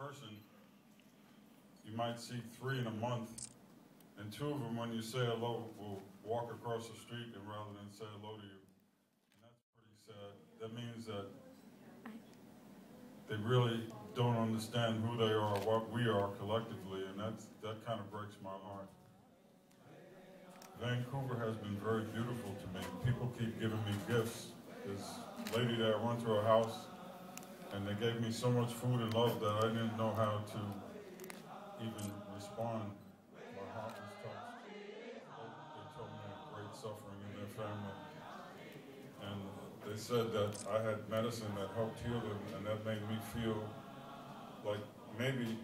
person, you might see 3 in a month, and 2 of them, when you say hello, will walk across the street and rather than say hello to you. And that's pretty sad. That means that they really don't understand who they are, what we are collectively, and that kind of breaks my heart. Vancouver has been very beautiful to me. People keep giving me gifts. This lady that I went to her house, and they gave me so much food and love that I didn't know how to even respond. My heart was touched. They told me of great suffering in their family. And they said that I had medicine that helped heal them, and that made me feel like maybe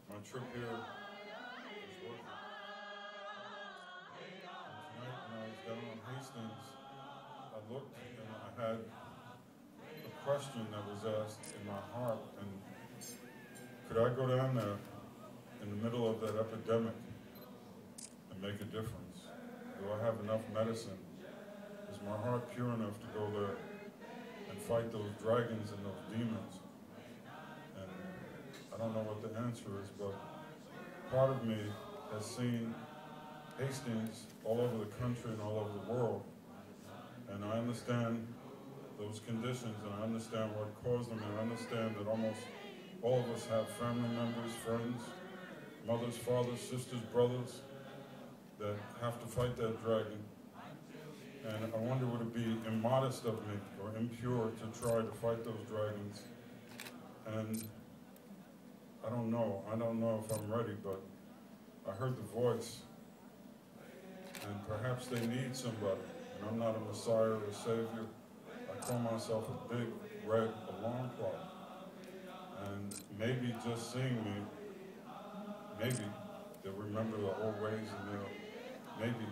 my trip here was worth it. And tonight when I was down on Hastings, I looked and I had a question that was asked in my heart, and could I go down there in the middle of that epidemic and make a difference? Do I have enough medicine? Is my heart pure enough to go there and fight those dragons and those demons? And I don't know what the answer is, but part of me has seen Hastings all over the country and all over the world, and I understand those conditions, and I understand what caused them, and I understand that almost all of us have family members, friends, mothers, fathers, sisters, brothers that have to fight that dragon. And I wonder, would it be immodest of me or impure to try to fight those dragons? And I don't know if I'm ready, but I heard the voice, and perhaps they need somebody. And I'm not a messiah or a savior. I call myself a big red alarm clock. And maybe just seeing me, maybe they'll remember the old ways, and they'll maybe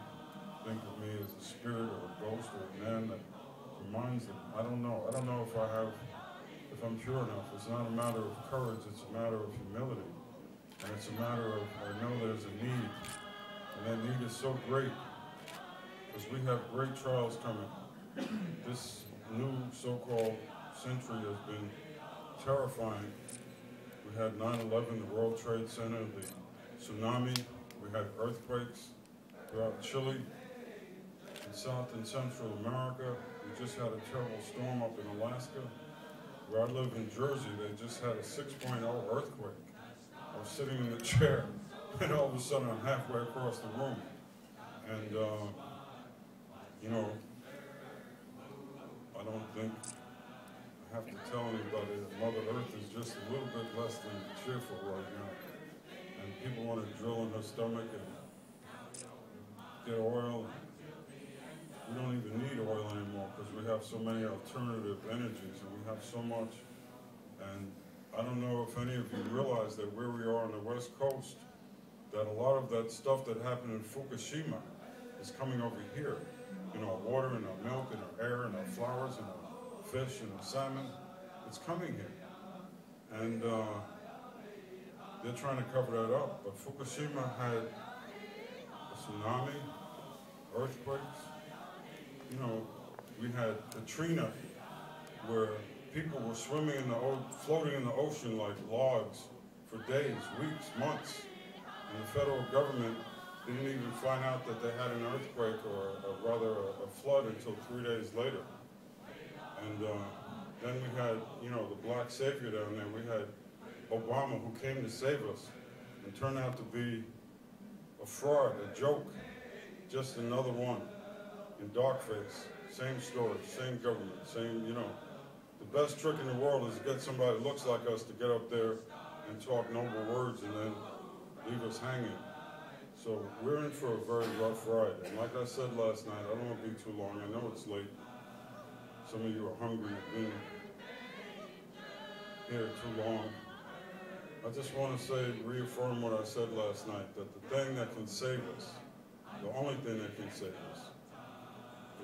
think of me as a spirit or a ghost or a man that reminds them. I don't know. I don't know if I'm pure enough. It's not a matter of courage, it's a matter of humility. And it's a matter of, I know there's a need. And that need is so great, because we have great trials coming. This new so-called century has been terrifying. We had 9/11, the World Trade Center, the tsunami, we had earthquakes throughout Chile, in South and Central America. We just had a terrible storm up in Alaska. Where I live in Jersey, they just had a 6.0 earthquake. I was sitting in the chair, and all of a sudden I'm halfway across the room. And, you know, I don't think I have to tell anybody that Mother Earth is just a little bit less than cheerful right now. And people want to drill in her stomach and get oil. We don't even need oil anymore because we have so many alternative energies, and we have so much. And I don't know if any of you realize that where we are on the West Coast, that a lot of that stuff that happened in Fukushima is coming over here. In our water, in our milk, in our air, in our flowers, in our fish, in our salmon. It's coming here. And they're trying to cover that up. But Fukushima had a tsunami, earthquakes. You know, we had Katrina, where people were swimming in floating in the ocean like logs for days, weeks, months. And the federal government didn't even find out that they had an earthquake, or rather a flood, until 3 days later. And then we had, you know, the black savior down there. We had Obama, who came to save us, and turned out to be a fraud, a joke, just another one. In darkface, same story, same government, same, you know. The best trick in the world is to get somebody that looks like us to get up there and talk noble words and then leave us hanging. So we're in for a very rough ride. And like I said last night, I don't want to be too long. I know it's late. Some of you are hungry. You've been here too long. I just want to say, reaffirm what I said last night, that the thing that can save us, the only thing that can save us,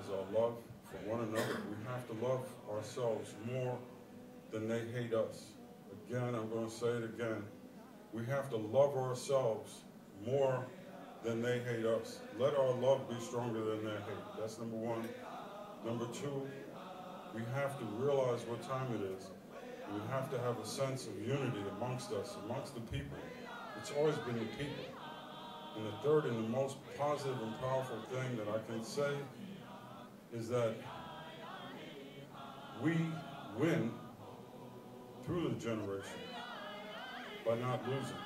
is our love for one another. We have to love ourselves more than they hate us. Again, I'm going to say it again. We have to love ourselves more than they hate us. Let our love be stronger than their hate. That's number one. Number two, we have to realize what time it is. We have to have a sense of unity amongst us, amongst the people. It's always been the people. And the third and the most positive and powerful thing that I can say is that we win through the generations by not losing.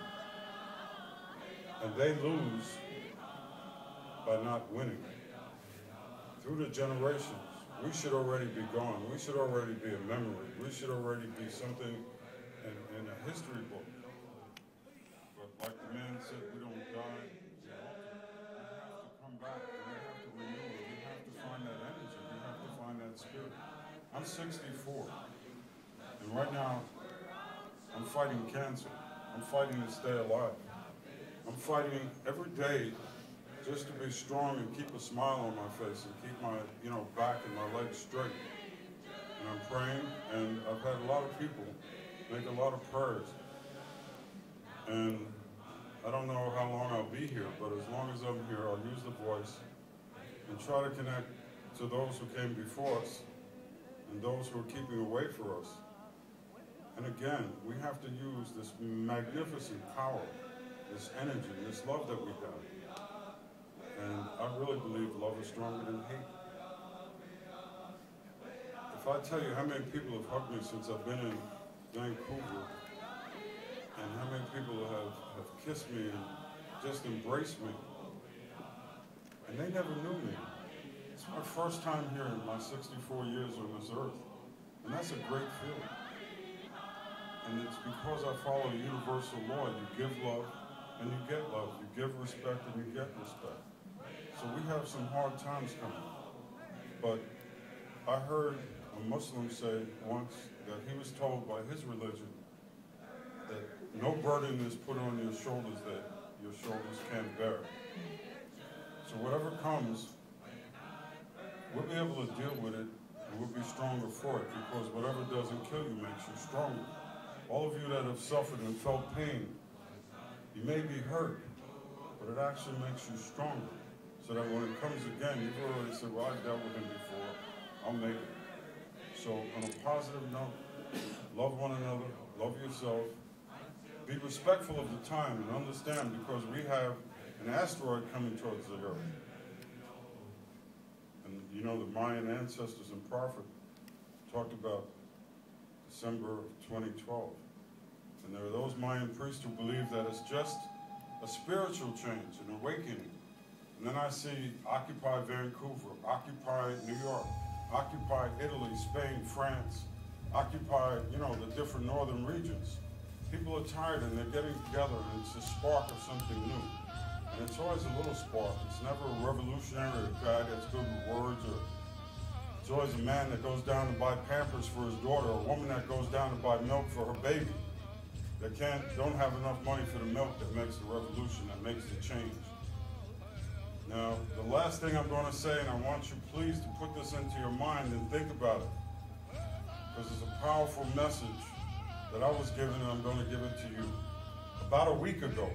And they lose by not winning. Through the generations, we should already be gone. We should already be a memory. We should already be something in a history book. But like the man said, we don't die. We have to come back. We have to renew it. We have to find that energy. We have to find that spirit. I'm 64. And right now, I'm fighting cancer. I'm fighting to stay alive. I'm fighting every day just to be strong and keep a smile on my face and keep my, back and my legs straight. And I'm praying, and I've had a lot of people make a lot of prayers. And I don't know how long I'll be here, but as long as I'm here, I'll use the voice and try to connect to those who came before us and those who are keeping away from us. And again, we have to use this magnificent power, this energy, this love that we have. And I really believe love is stronger than hate. If I tell you how many people have hugged me since I've been in Vancouver, and how many people have kissed me and just embraced me, and they never knew me. It's my first time here in my 64 years on this earth, and that's a great feeling. And it's because I follow a universal law. You give love, and you get love. You give respect, and you get respect. So we have some hard times coming. But I heard a Muslim say once that he was told by his religion that no burden is put on your shoulders that your shoulders can't bear. So whatever comes, we'll be able to deal with it, and we'll be stronger for it, because whatever doesn't kill you makes you stronger. All of you that have suffered and felt pain, you may be hurt, but it actually makes you stronger. So that when it comes again, you've already said, well, I dealt with him before, I'll make it. So on a positive note, love one another, love yourself, be respectful of the time and understand, because we have an asteroid coming towards the Earth. And the Mayan ancestors and prophet talked about December of 2012. And there are those Mayan priests who believe that it's just a spiritual change, an awakening. And then I see Occupy Vancouver, Occupy New York, Occupy Italy, Spain, France, Occupy, the different northern regions. People are tired and they're getting together, and it's a spark of something new. And it's always a little spark. It's never a revolutionary guy that's good with words, or it's always a man that goes down to buy Pampers for his daughter, or a woman that goes down to buy milk for her baby. That don't have enough money for the milk that makes the revolution, that makes the change. Now, the last thing I'm going to say, and I want you please to put this into your mind and think about it, because it's a powerful message that I was given, and I'm going to give it to you. About a week ago,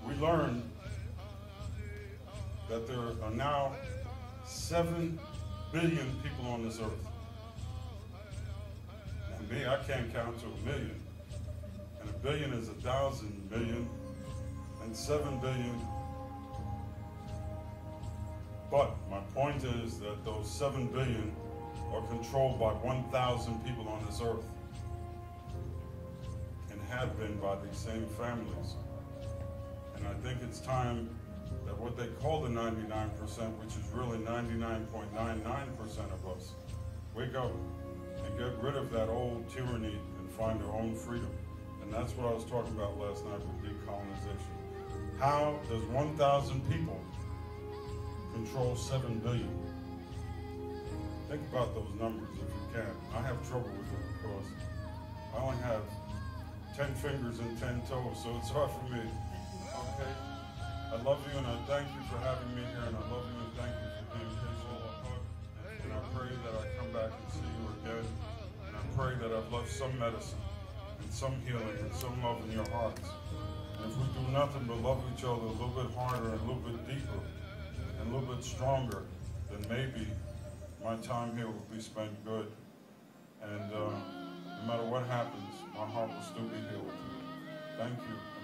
we learned that there are now 7 billion people on this earth. Now me, I can't count to 1 million. And 1 billion is 1,000 million, and 7 billion. But my point is that those 7 billion are controlled by 1,000 people on this earth, and have been by these same families. And I think it's time that what they call the 99%, which is really 99.99% of us, wake up and get rid of that old tyranny and find our own freedom. And that's what I was talking about last night with decolonization. How does 1,000 people control 7 billion? Think about those numbers if you can. I have trouble with it because I only have 10 fingers and 10 toes, so it's hard for me. Okay? I love you, and I thank you for having me here, and I love you and thank you for being patient. And I pray that I come back and see you again, and I pray that I've left some medicine and some healing and some love in your hearts. And if we do nothing but love each other a little bit harder and a little bit deeper and a little bit stronger, then maybe my time here will be spent good. And no matter what happens, my heart will still be healed. Thank you.